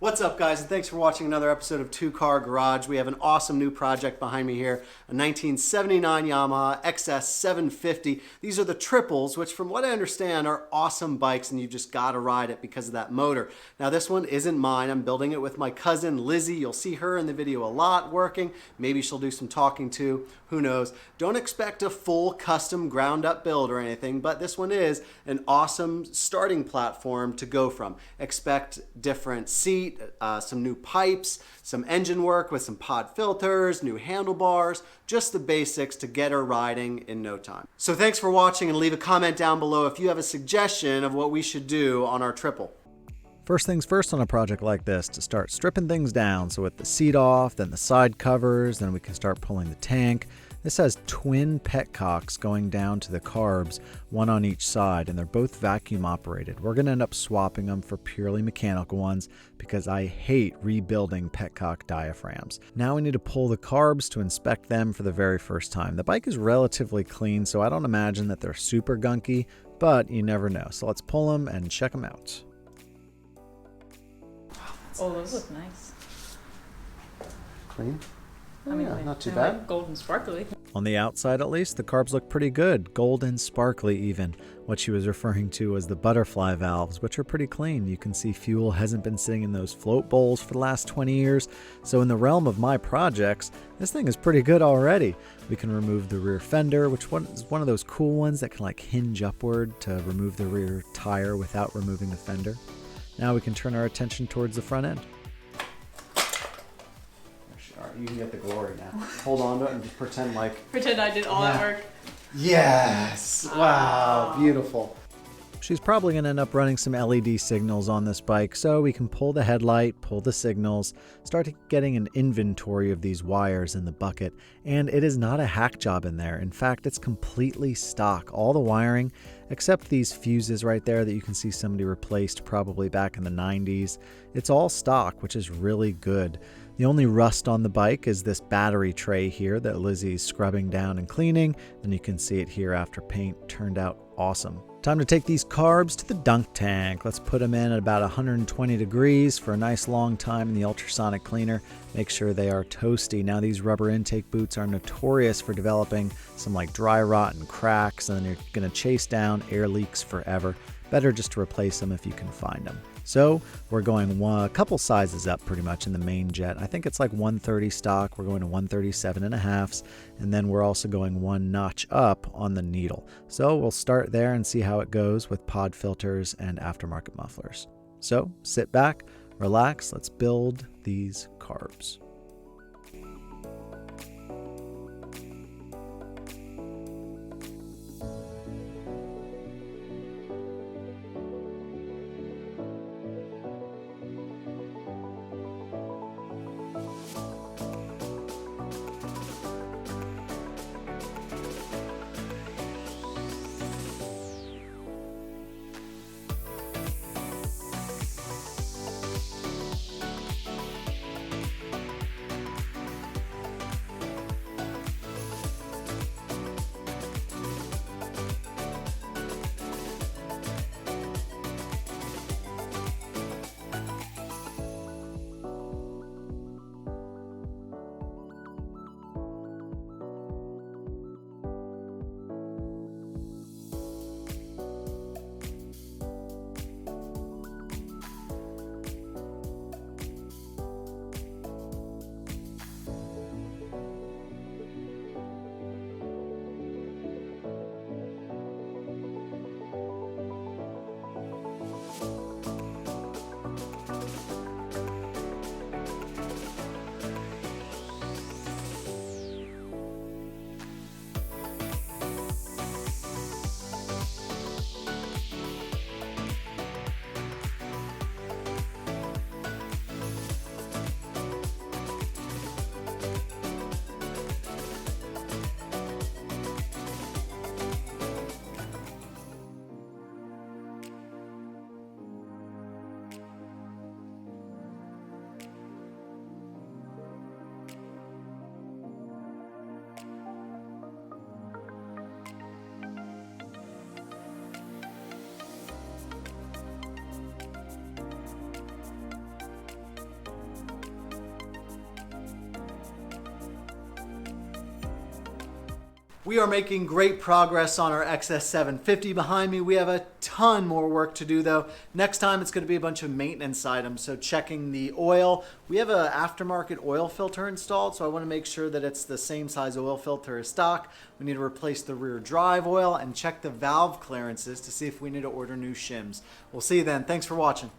What's up, guys, and thanks for watching another episode of Two Car Garage. We have an awesome new project behind me here, a 1979 Yamaha XS750. These are the triples, which from what I understand are awesome bikes, and you just gotta ride it because of that motor. Now this one isn't mine. I'm building it with my cousin Lizzie. You'll see her in the video a lot working. Maybe she'll do some talking too, who knows. Don't expect a full custom ground up build or anything, but this one is an awesome starting platform to go from. Expect different seat, some new pipes, some engine work with some pod filters, new handlebars, just the basics to get her riding in no time. So thanks for watching, and leave a comment down below if you have a suggestion of what we should do on our triple. First things first on a project like this, to start stripping things down. So with the seat off, then the side covers, then we can start pulling the tank. This has twin petcocks going down to the carbs, one on each side, and they're both vacuum operated. We're going to end up swapping them for purely mechanical ones because I hate rebuilding petcock diaphragms. Now we need to pull the carbs to inspect them for the very first time. The bike is relatively clean, so I don't imagine that they're super gunky, but you never know. So let's pull them and check them out. Oh, those look nice. Clean? I mean, yeah, not too they're bad. like golden sparkly. On the outside at least, the carbs look pretty good, golden sparkly even. What she was referring to was the butterfly valves, which are pretty clean. You can see fuel hasn't been sitting in those float bowls for the last 20 years. So in the realm of my projects, this thing is pretty good already. We can remove the rear fender, which is one of those cool ones that can like hinge upward to remove the rear tire without removing the fender. Now we can turn our attention towards the front end. You can get the glory now. Hold on to it and just pretend like... Pretend I did all that work. Yes! Wow, beautiful. She's probably going to end up running some LED signals on this bike, so we can pull the headlight, pull the signals, start getting an inventory of these wires in the bucket, and it is not a hack job in there. In fact, it's completely stock. All the wiring, except these fuses right there that you can see somebody replaced probably back in the 90s, it's all stock, which is really good. The only rust on the bike is this battery tray here that Lizzie's scrubbing down and cleaning, and you can see it here after paint turned out awesome. Time to take these carbs to the dunk tank. Let's put them in at about 120 degrees for a nice long time in the ultrasonic cleaner. Make sure they are toasty. Now these rubber intake boots are notorious for developing some like dry rot and cracks, and then you're going to chase down air leaks forever. Better just to replace them if you can find them. So we're going a couple sizes up pretty much in the main jet. I think it's like 130 stock. We're going to 137.5s, and then we're also going one notch up on the needle. So we'll start there and see how it goes with pod filters and aftermarket mufflers. So sit back, relax, let's build these carbs. We are making great progress on our XS750 behind me. We have a ton more work to do though. Next time it's going to be a bunch of maintenance items. So checking the oil. We have an aftermarket oil filter installed, so I want to make sure that it's the same size oil filter as stock. We need to replace the rear drive oil and check the valve clearances to see if we need to order new shims. We'll see you then. Thanks for watching.